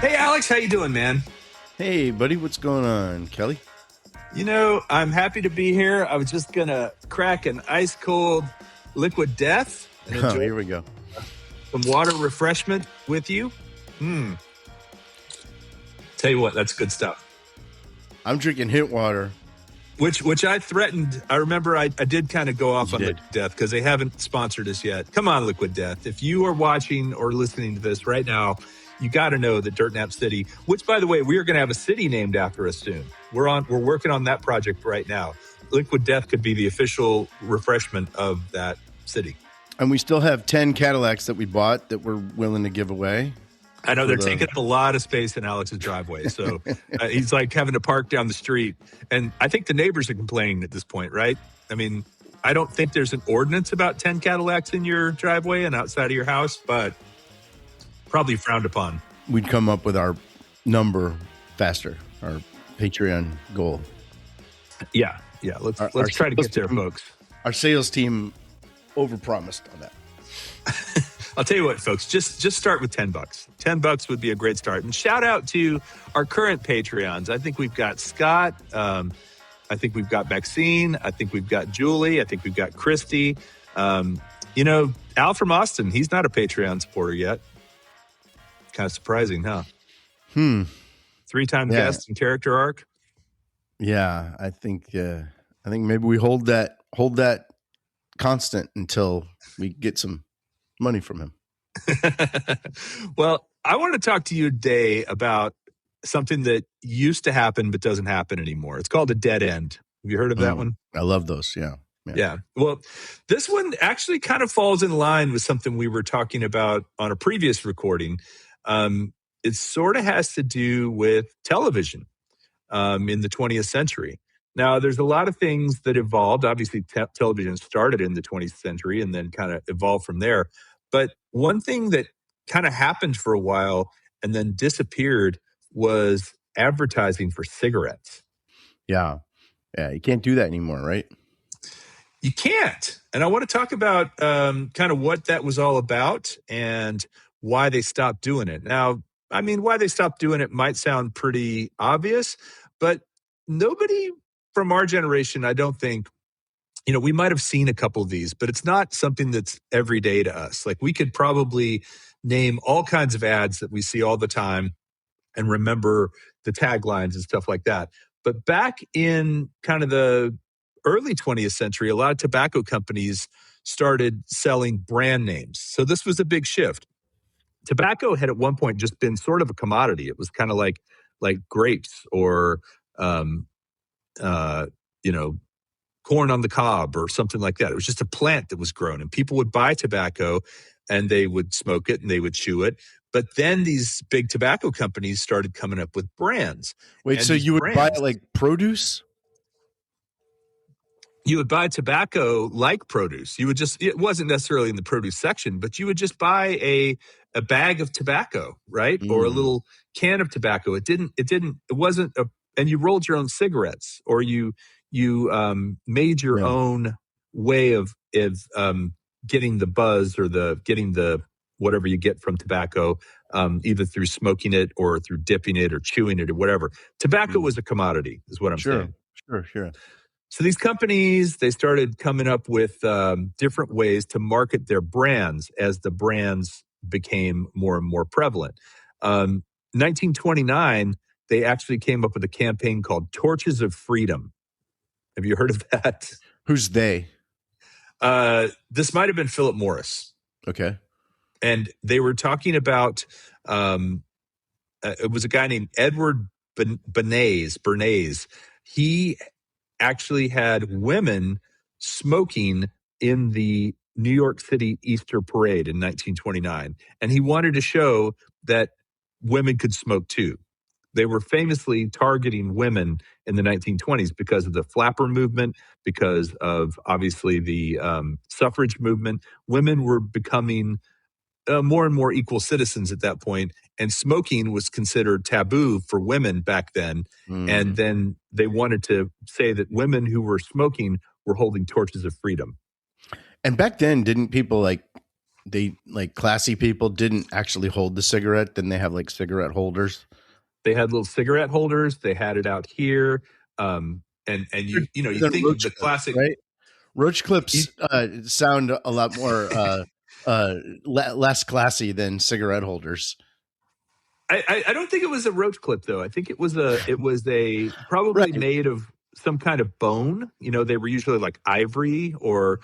Hey, Alex, how you doing, man? Hey, buddy, what's going on, Kelly? You know, I'm happy to be here. I was just gonna crack an ice cold liquid death and Oh, enjoy here we go. some water refreshment with you. Tell you what, that's good stuff. I'm drinking hint water. Which I threatened. I remember I did kind of go off You on did. Liquid Death because they haven't sponsored us yet. Come on, Liquid Death. If you are watching or listening to this right now, you got to know that Dirt Nap City, which by the way, we are going to have a city named after us soon. We're working on that project right now. Liquid Death could be the official refreshment of that city. And we still have 10 Cadillacs that we bought that we're willing to give away. I know they're taking up a lot of space in Alex's driveway. So he's like having to park down the street. And I think the neighbors are complaining at this point, right? I mean, I don't think there's an ordinance about 10 Cadillacs in your driveway and outside of your house, but probably frowned upon. We'd come up with our number faster, our Patreon goal. Yeah. Let's try to get there, folks. Our sales team overpromised on that. I'll tell you what, folks, just start with $10. $10 would be a great start. And shout out to our current Patreons. I think we've got Scott. I think we've got Maxine. I think we've got Julie. I think we've got Christy. Al from Austin, he's not a Patreon supporter yet. Kind of surprising, huh? 3-time guest and character arc. Yeah, I think maybe we hold that constant until we get some money from him. Well, I want to talk to you today about something that used to happen but doesn't happen anymore. It's called a dead end. Have you heard of that one? I love those. Yeah. Well, this one actually kind of falls in line with something we were talking about on a previous recording. It sort of has to do with television in the 20th century. Now, there's a lot of things that evolved. Obviously, television started in the 20th century and then kind of evolved from there. But one thing that kind of happened for a while and then disappeared was advertising for cigarettes. Yeah. You can't do that anymore, right? You can't. And I want to talk about kind of what that was all about and why they stopped doing it. Now, I mean, why they stopped doing it might sound pretty obvious, but nobody from our generation, I don't think, we might have seen a couple of these, but it's not something that's everyday to us. Like we could probably name all kinds of ads that we see all the time and remember the taglines and stuff like that. But back in kind of the early 20th century, a lot of tobacco companies started selling brand names. So this was a big shift. Tobacco had at one point just been sort of a commodity. It was kind of like grapes or, corn on the cob or something like that. It was just a plant that was grown and people would buy tobacco and they would smoke it and they would chew it. But then these big tobacco companies started coming up with brands. Wait, so you would buy like produce? You would buy tobacco like produce. You would it wasn't necessarily in the produce section, but you would just buy a bag of tobacco, right? Or a little can of tobacco. It wasn't and you rolled your own cigarettes or you made your own way of getting the buzz or getting the whatever you get from tobacco, either through smoking it or through dipping it or chewing it or whatever. Tobacco was a commodity, is what I'm saying. Sure. So these companies, they started coming up with different ways to market their brands as the brands became more and more prevalent. 1929, they actually came up with a campaign called Torches of Freedom. Have you heard of that? Who's they? This might have been Philip Morris. Okay. And they were talking about, it was a guy named Edward Bernays. He actually had women smoking in the New York City Easter Parade in 1929. And he wanted to show that women could smoke too. They were famously targeting women in the 1920s because of the flapper movement, because of obviously the suffrage movement. Women were becoming more and more equal citizens at that point, and smoking was considered taboo for women back then. And then they wanted to say that women who were smoking were holding torches of freedom. And back then, didn't people like like classy people didn't actually hold the cigarette. Then they have like cigarette holders. They had little cigarette holders. They had it out here. And you Then think of roach the clips, classic. right? Roach You, clips sound a lot more less classy than cigarette holders. I don't think it was a roach clip though. I think it was a probably Right. made of some kind of bone. They were usually like ivory or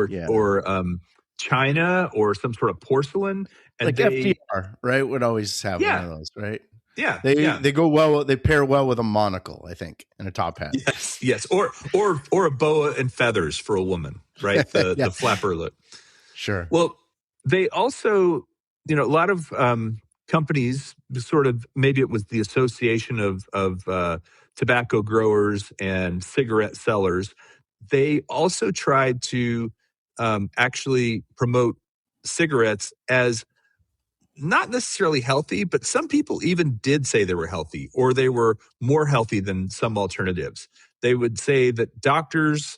Yeah. china or some sort of porcelain. And Like FDR, right? Would always have one yeah, of those, right? yeah, They yeah. they go well. They pair well with a monocle, I think, and a top hat. Yes. Or a boa and feathers for a woman, right? The Yeah, the flapper look. sure. Well, they also, a lot of companies sort of, maybe it was the association of tobacco growers and cigarette sellers. They also tried to actually promote cigarettes as not necessarily healthy, but some people even did say they were healthy or they were more healthy than some alternatives. They would say that doctors,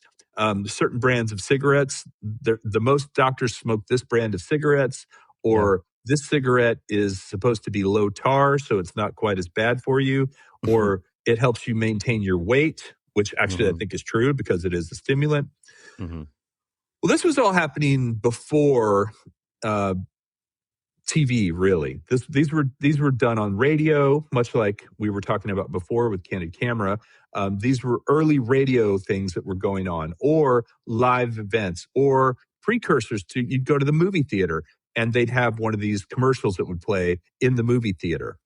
certain brands of cigarettes, the most doctors smoke this brand of cigarettes, Yeah. or this cigarette is supposed to be low tar, so it's not quite as bad for you, or it helps you maintain your weight, which actually I think is true because it is a stimulant. Mm-hmm. Well, this was all happening before uh, TV, really. These were done on radio, much like we were talking about before with Candid Camera. These were early radio things that were going on, or live events, or precursors to, you'd go to the movie theater and they'd have one of these commercials that would play in the movie theater.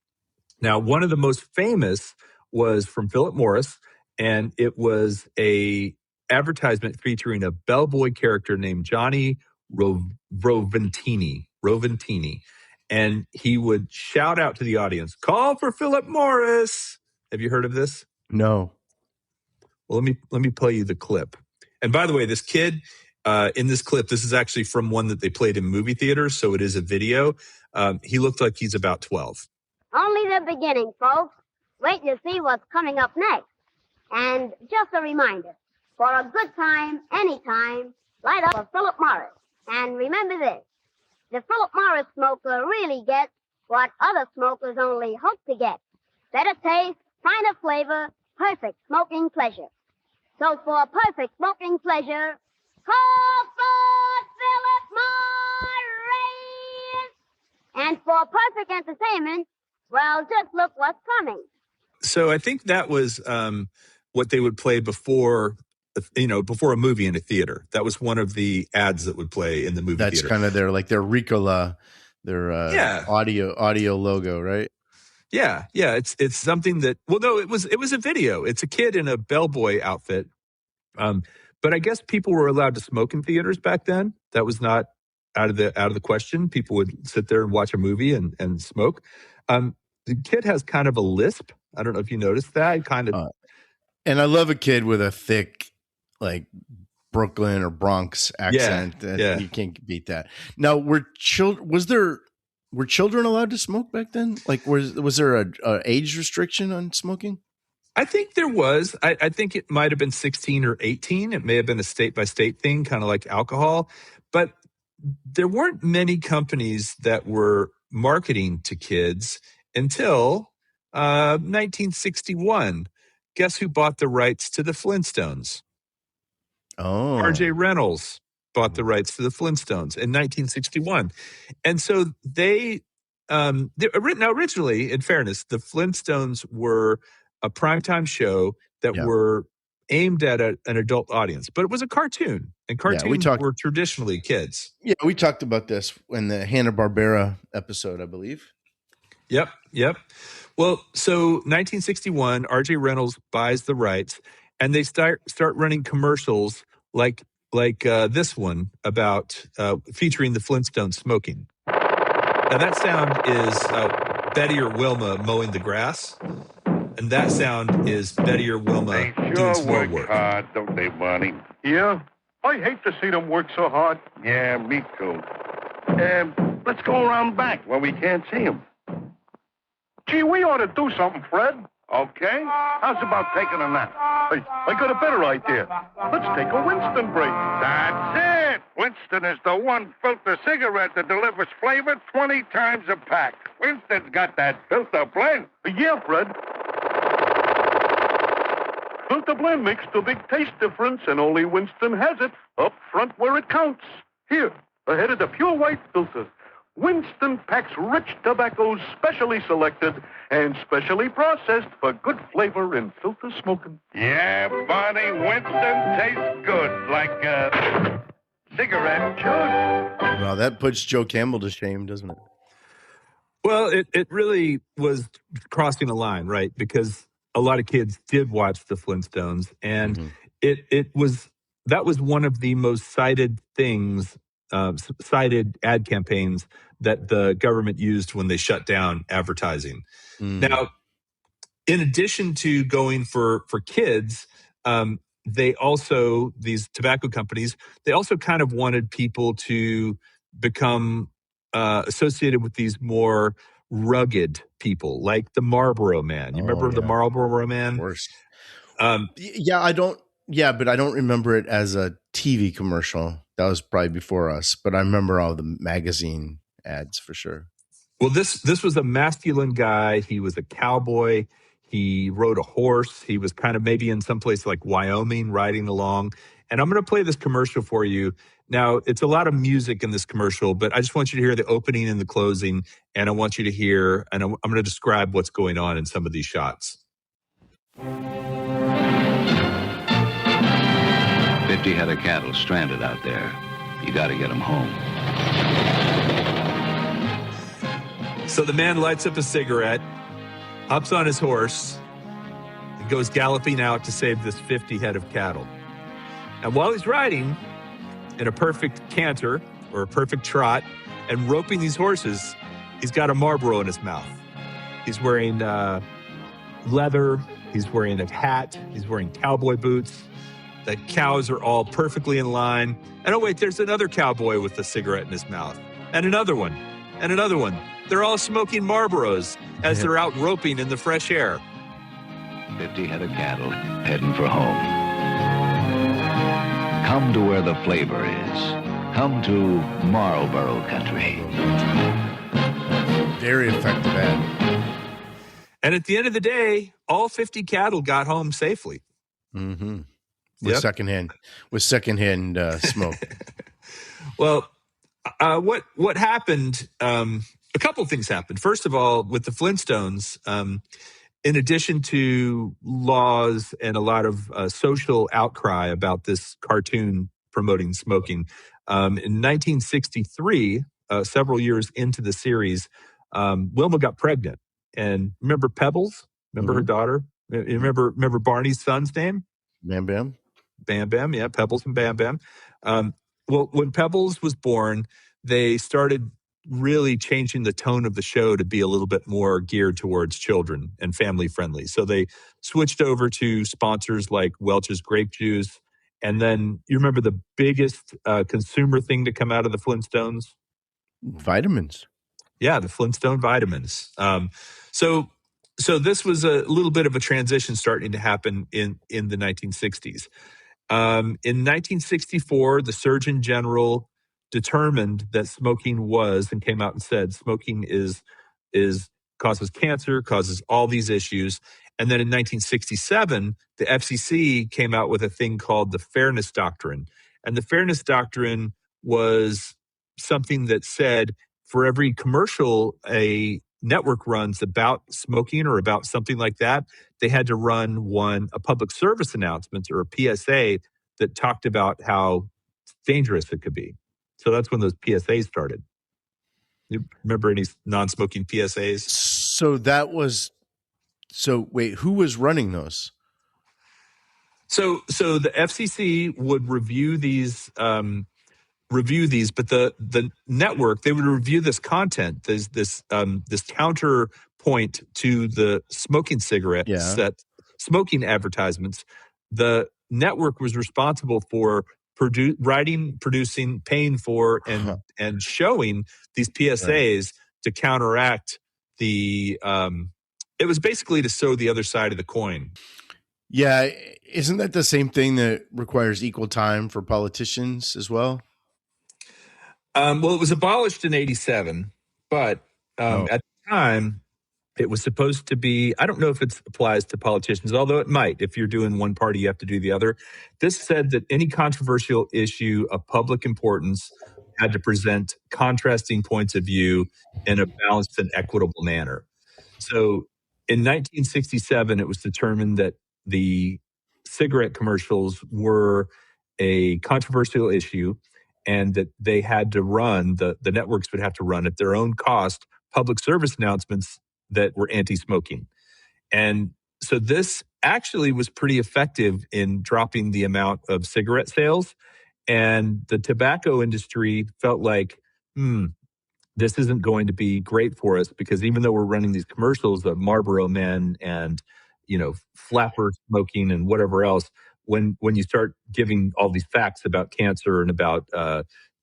Now, one of the most famous was from Philip Morris, and it was a advertisement featuring a bellboy character named Johnny Roventini. And he would shout out to the audience, "Call for Philip Morris." Have you heard of this? No. Well, let me play you the clip. And by the way, this kid in this clip, this is actually from one that they played in movie theaters, so it is a video. He looked like he's about 12. Only the beginning, folks. Wait to see what's coming up next. And just a reminder, for a good time, anytime, light up a Philip Morris. And remember this, the Philip Morris smoker really gets what other smokers only hope to get. Better taste, finer flavor, perfect smoking pleasure. So for perfect smoking pleasure, call for Philip Morris! And for perfect entertainment, well, just look what's coming. So I think that was what they would play before a movie in a theater. That was one of the ads that would play in the movie That's theater. kind of their Ricola, their audio logo, right? Yeah. It's something that, well, no, it was a video. It's a kid in a bellboy outfit. But I guess people were allowed to smoke in theaters back then. That was not out of the question. People would sit there and watch a movie and smoke. The kid has kind of a lisp. I don't know if you noticed that. Kind of. And I love a kid with a thick, like Brooklyn or Bronx accent. Yeah. You can't beat that. Now, were children allowed to smoke back then? Like, was there a age restriction on smoking? I think there was. I think it might have been 16 or 18. It may have been a state by state thing, kind of like alcohol. But there weren't many companies that were marketing to kids until 1961. Guess who bought the rights to the Flintstones? Oh, R.J. Reynolds bought the rights to the Flintstones in 1961. And so now originally, in fairness, the Flintstones were a primetime show that were aimed at an adult audience, but it was a cartoon, and cartoons were traditionally kids. Yeah, we talked about this in the Hanna-Barbera episode, I believe. Yep. Well, so 1961, R.J. Reynolds buys the rights, and they start running commercials like this one about featuring the Flintstones smoking. Now that sound is Betty or Wilma mowing the grass, and that sound is Betty or Wilma doing some more work. Hard, don't they, Barney? Yeah, I hate to see them work so hard. Yeah, me too. Let's go around back where we can't see them. Gee, we ought to do something, Fred. Okay. How's about taking a nap? Hey, I got a better idea. Let's take a Winston break. That's it. Winston is the one filter cigarette that delivers flavor 20 times a pack. Winston's got that filter blend. Yeah, Fred. Filter blend makes the big taste difference, and only Winston has it up front where it counts. Here, ahead of the pure white filter. Winston packs rich tobaccos specially selected and specially processed for good flavor in filter smoking. Yeah, Barney, Winston tastes good, like a cigarette should. Wow, that puts Joe Campbell to shame, doesn't it? Well, it really was crossing a line, right? Because a lot of kids did watch the Flintstones, and that was one of the most cited things, cited ad campaigns that the government used when they shut down advertising. Now, in addition to going for kids, they also, these tobacco companies, they also kind of wanted people to become associated with these more rugged people, like the Marlboro Man. You remember the Marlboro Man? Of course. But I don't remember it as a TV commercial. That was probably before us, but I remember all the magazine ads for sure. Well, this was a masculine guy. He was a cowboy. He rode a horse. He was kind of maybe in some place like Wyoming riding along. And I'm going to play this commercial for you. Now, it's a lot of music in this commercial, but I just want you to hear the opening and the closing. And I want you to hear, and I'm going to describe what's going on in some of these shots. 50 head of cattle stranded out there. You got to get them home. So the man lights up a cigarette, hops on his horse, and goes galloping out to save this 50 head of cattle. And while he's riding in a perfect canter or a perfect trot and roping these horses, he's got a Marlboro in his mouth. He's wearing leather. He's wearing a hat. He's wearing cowboy boots. The cows are all perfectly in line. And oh, wait, there's another cowboy with a cigarette in his mouth. And another one. And another one. They're all smoking Marlboros as they're out roping in the fresh air. 50 head of cattle heading for home. Come to where the flavor is. Come to Marlboro country. Very effective ad. And at the end of the day, all 50 cattle got home safely. Mm-hmm. With secondhand smoke. Well, what happened? A couple of things happened. First of all, with the Flintstones, in addition to laws and a lot of social outcry about this cartoon promoting smoking, in 1963, several years into the series, Wilma got pregnant. And remember Pebbles? Remember her daughter? You remember Barney's son's name? Bam Bam. Bam Bam, yeah, Pebbles and Bam Bam. Well, when Pebbles was born, they started really changing the tone of the show to be a little bit more geared towards children and family friendly. So they switched over to sponsors like Welch's grape juice. And then you remember the biggest consumer thing to come out of the Flintstones? Vitamins. Yeah, the Flintstone vitamins. So this was a little bit of a transition starting to happen in the 1960s. In 1964, the Surgeon General determined that smoking was, and came out and said, smoking is causes cancer, causes all these issues. And then in 1967, the FCC came out with a thing called the Fairness Doctrine. And the Fairness Doctrine was something that said for every commercial a network runs about smoking or about something like that, they had to run a public service announcement or a PSA that talked about how dangerous it could be. So that's when those PSAs started. You remember any non-smoking PSAs? Wait, who was running those? So the FCC would review these, but the network, they would review this content, this counterpoint to the smoking cigarettes, that smoking advertisements. The network was responsible for producing, paying for, and showing these PSAs to counteract the. It was basically to sow the other side of the coin. Yeah, isn't that the same thing that requires equal time for politicians as well? Well, it was abolished in 87, but at the time, it was supposed to be, I don't know if it applies to politicians, although it might. If you're doing one party, you have to do the other. This said that any controversial issue of public importance had to present contrasting points of view in a balanced and equitable manner. So in 1967, it was determined that the cigarette commercials were a controversial issue and that they had to run, the networks would have to run at their own cost, public service announcements that were anti-smoking. And so this actually was pretty effective in dropping the amount of cigarette sales. And the tobacco industry felt like, this isn't going to be great for us, because even though we're running these commercials of Marlboro Men and, flapper smoking and whatever else, when you start giving all these facts about cancer and about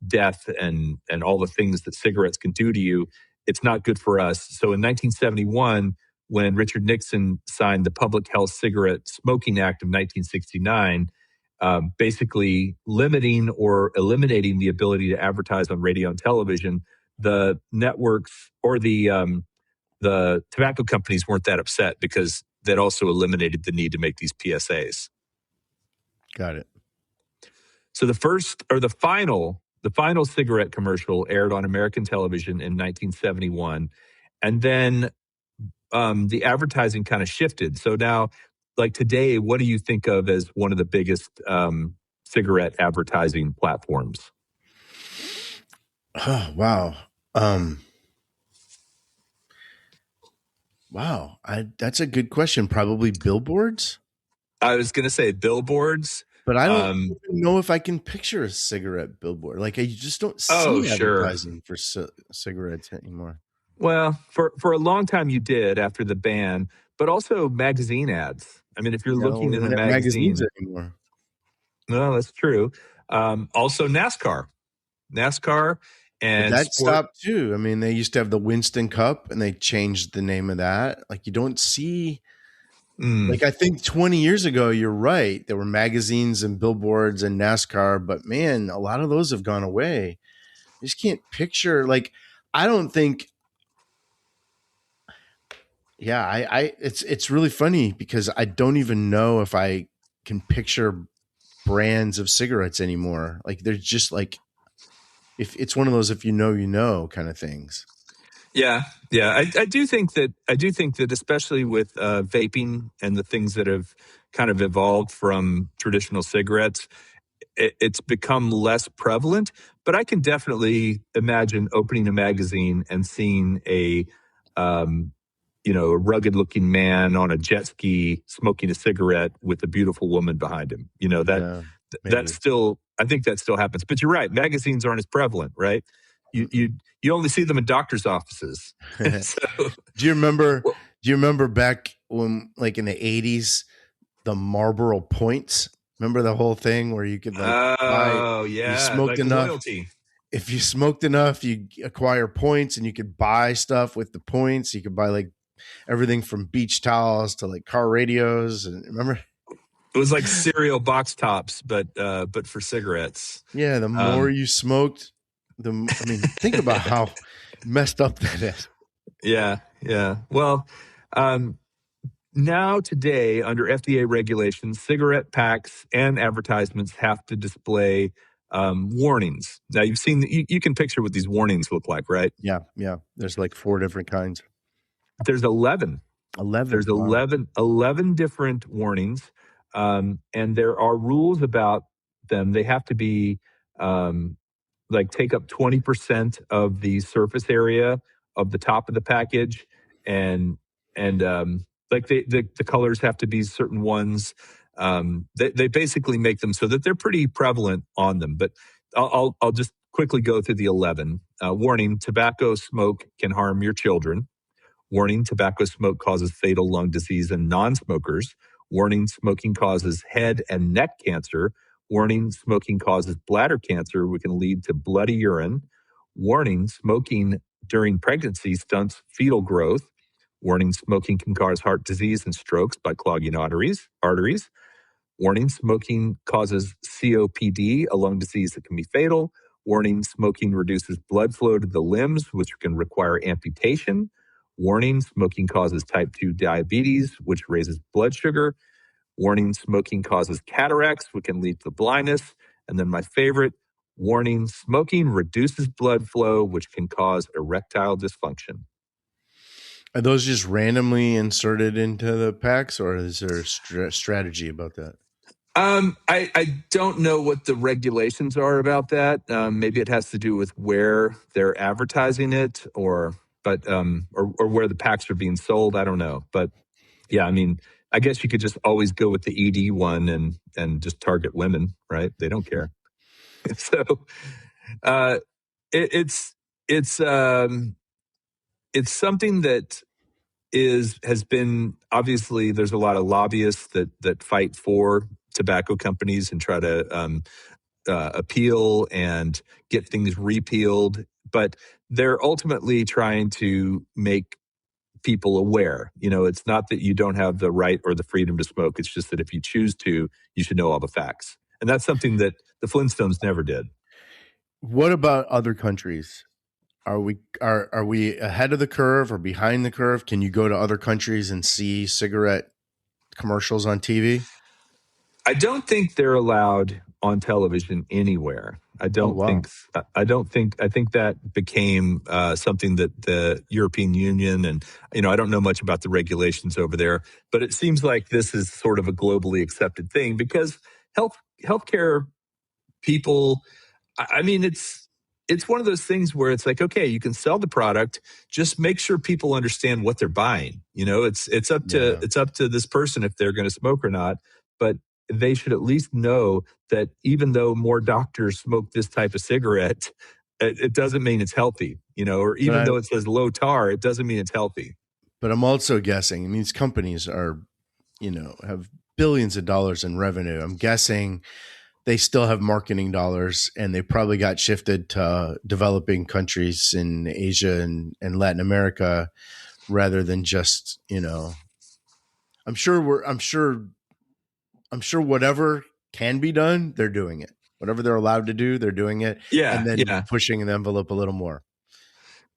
death and all the things that cigarettes can do to you, it's not good for us. So in 1971, when Richard Nixon signed the Public Health Cigarette Smoking Act of 1969, basically limiting or eliminating the ability to advertise on radio and television, the networks or the tobacco companies weren't that upset, because that also eliminated the need to make these PSAs. Got it. So the final cigarette commercial aired on American television in 1971, and then the advertising kind of shifted. So now, like today, what do you think of as one of the biggest cigarette advertising platforms? Oh, wow. Wow. That's a good question. Probably billboards. I was going to say billboards. But I don't even know if I can picture a cigarette billboard. Like, I just don't see advertising for cigarettes anymore. Well, for a long time you did after the ban, but also magazine ads. I mean, if you're looking in a magazine anymore. No, that's true. Also NASCAR. And but that stopped too. I mean, they used to have the Winston Cup, and they changed the name of that. Like, you don't see. Like, I think 20 years ago, you're right. There were magazines and billboards and NASCAR, but man, a lot of those have gone away. You just can't picture. Like, I don't think. Yeah, it's really funny, because I don't even know if I can picture brands of cigarettes anymore. Like, they're just like, if it's one of those, if you know kind of things. Yeah. I do think that especially with vaping and the things that have kind of evolved from traditional cigarettes, it's become less prevalent. But I can definitely imagine opening a magazine and seeing a rugged-looking man on a jet ski smoking a cigarette with a beautiful woman behind him. That's still, I think that still happens. But you're right, magazines aren't as prevalent, right? You only see them in doctors' offices. So, do you remember back when, like, in the 80s, the Marlboro points? Remember the whole thing where you could you smoked like enough. Loyalty. If you smoked enough, you acquire points, and you could buy stuff with the points. You could buy like everything from beach towels to like car radios. And remember? It was like cereal box tops, but for cigarettes. Yeah, the more you smoked, think about how messed up that is. Yeah. Well, now today, under FDA regulations, cigarette packs and advertisements have to display warnings. Now, you've seen, you can picture what these warnings look like, right? Yeah. There's like 4 different kinds. There's 11. 11. There's wow. 11 different warnings. And there are rules about them. They have to be take up 20% of the surface area of the top of the package, and the colors have to be certain ones. They basically make them so that they're pretty prevalent on them. But I'll just quickly go through the 11. Warning: tobacco smoke can harm your children. Warning: tobacco smoke causes fatal lung disease in non-smokers. Warning: smoking causes head and neck cancer. Warning: smoking causes bladder cancer, which can lead to bloody urine. Warning: smoking during pregnancy stunts fetal growth. Warning: smoking can cause heart disease and strokes by clogging arteries. Warning: smoking causes COPD, a lung disease that can be fatal. Warning, smoking reduces blood flow to the limbs, which can require amputation. Warning, smoking causes type 2 diabetes, which raises blood sugar. Warning, smoking causes cataracts, which can lead to blindness. And then my favorite, warning, smoking reduces blood flow, which can cause erectile dysfunction. Are those just randomly inserted into the packs, or is there a strategy about that? I don't know what the regulations are about that. Maybe it has to do with where they're advertising it, or where the packs are being sold. I don't know, but yeah, I mean, I guess you could just always go with the ED one and just target women, right? They don't care. So, it's something that has been, obviously there's a lot of lobbyists that fight for tobacco companies and try to appeal and get things repealed, but they're ultimately trying to make people aware. It's not that you don't have the right or the freedom to smoke. It's just that if you choose to, you should know all the facts. And that's something that the Flintstones never did. What about other countries? Are we ahead of the curve or behind the curve? Can you go to other countries and see cigarette commercials on TV? I don't think they're allowed on television anywhere. I think that became something that the European Union, and I don't know much about the regulations over there, but it seems like this is sort of a globally accepted thing because healthcare people, I mean, it's one of those things where it's like, okay, you can sell the product, just make sure people understand what they're buying. It's up to this person if they're going to smoke or not, but they should at least know that even though more doctors smoke this type of cigarette, it doesn't mean it's healthy, or even though it says low tar, it doesn't mean it's healthy. But I'm also guessing, these companies are, have billions of dollars in revenue. I'm guessing they still have marketing dollars, and they probably got shifted to developing countries in Asia and Latin America rather than just, I'm sure whatever can be done, they're doing it. Whatever they're allowed to do, they're doing it. Yeah. And then pushing the envelope a little more.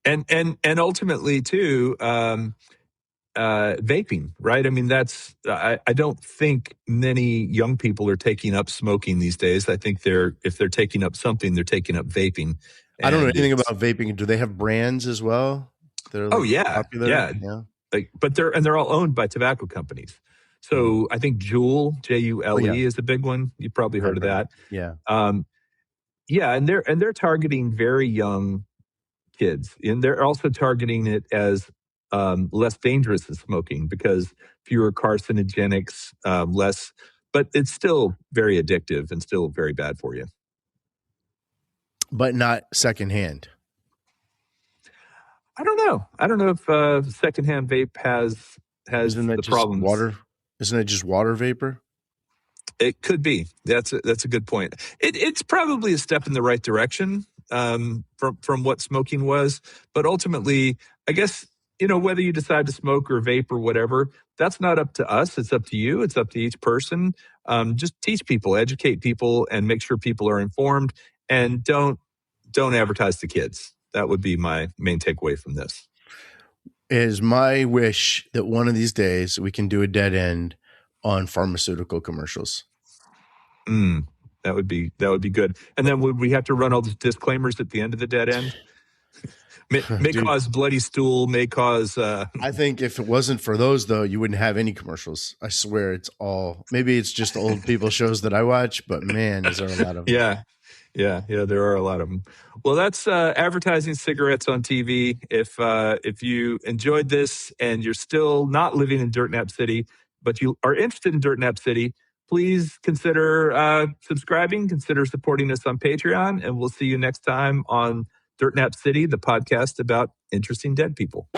And ultimately too, vaping, right? I mean, I don't think many young people are taking up smoking these days. I think if they're taking up something, they're taking up vaping. I don't know anything about vaping. Do they have brands as well? They're popular? Yeah. But they're all owned by tobacco companies. So I think Juul, Jule, is a big one. You've probably heard of that. Yeah. Yeah, and they're targeting very young kids, and they're also targeting it as less dangerous than smoking because fewer carcinogenics, less, but it's still very addictive and still very bad for you. But not secondhand. I don't know if secondhand vape has Isn't that the just problems. Water? Isn't it just water vapor? It could be. That's a good point. It's probably a step in the right direction from what smoking was, but ultimately, I guess, whether you decide to smoke or vape or whatever, that's not up to us. It's up to you. It's up to each person. Just teach people, educate people, and make sure people are informed. And don't advertise to kids. That would be my main takeaway from this. It is my wish that one of these days we can do a dead end on pharmaceutical commercials. That would be good. And then would we have to run all the disclaimers at the end of the dead end? May cause bloody stool, may cause... I think if it wasn't for those, though, you wouldn't have any commercials. I swear it's all... Maybe it's just old people shows that I watch, but man, is there a lot of them. Yeah, there are a lot of them. Well, that's advertising cigarettes on TV. If you enjoyed this and you're still not living in Dirt Nap City, but you are interested in Dirt Nap City, please consider subscribing, consider supporting us on Patreon, and we'll see you next time on Dirt Nap City, the podcast about interesting dead people.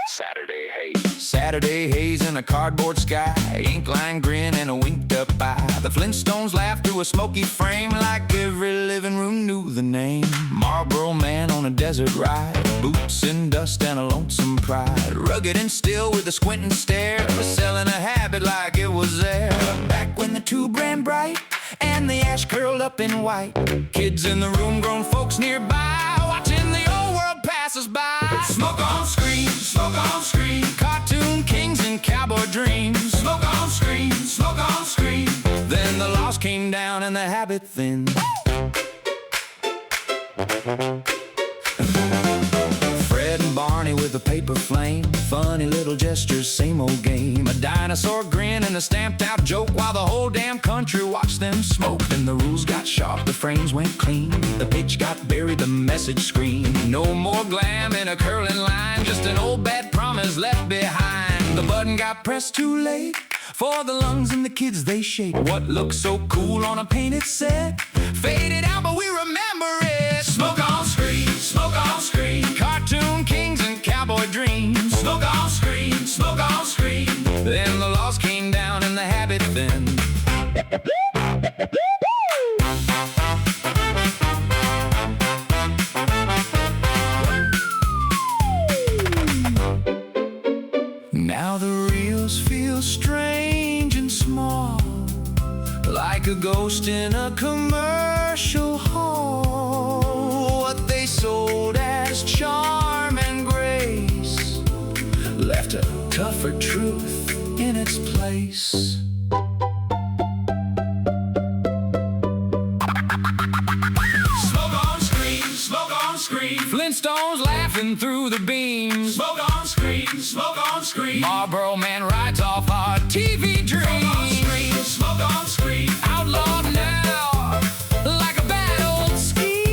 Saturday Haze. Saturday haze in a cardboard sky, ink line grin and a winked up eye. The Flintstones laughed through a smoky frame like every living room knew the name. Marlboro man on a desert ride, boots in dust and a lonesome pride. Rugged and still with a squinting stare, was selling a habit like it was there. Back when the tube ran bright and the ash curled up in white, kids in the room, grown folks nearby, watching the old world pass us by. Smoke on screen, smoke on screen, cartoon kings and cowboy dreams. Smoke on screen, smoke on screen. Then the laws came down and the habit thinned. Fred and Barney with a paper flame, funny little gestures, same old game. A dinosaur grin and a stamped out joke while the whole damn country watched them smoke. Then the rules got sharp, the frames went clean, the pitch got buried, the message screamed. No more glam in a curling line, just an old bad promise left behind. The button got pressed too late for the lungs and the kids they shake. What looked so cool on a painted set faded out, but we remember it. Smoke on screen, smoke on screen, cartoon kings and cowboy dreams. Smoke on screen, smoke on screen. Then the laws came down and the habit thinned. Now the reels feel strange and small, like a ghost in a commercial hall. What they sold as charm and grace left a tougher truth in its place. Smoke on screen, smoke on screen, Flintstones laughing through the beams. Smoke on screen, smoke on screen, Marlboro man rides off our TV dreams. Smoke on screen, smoke on screen, outlawed now like a bad old scheme.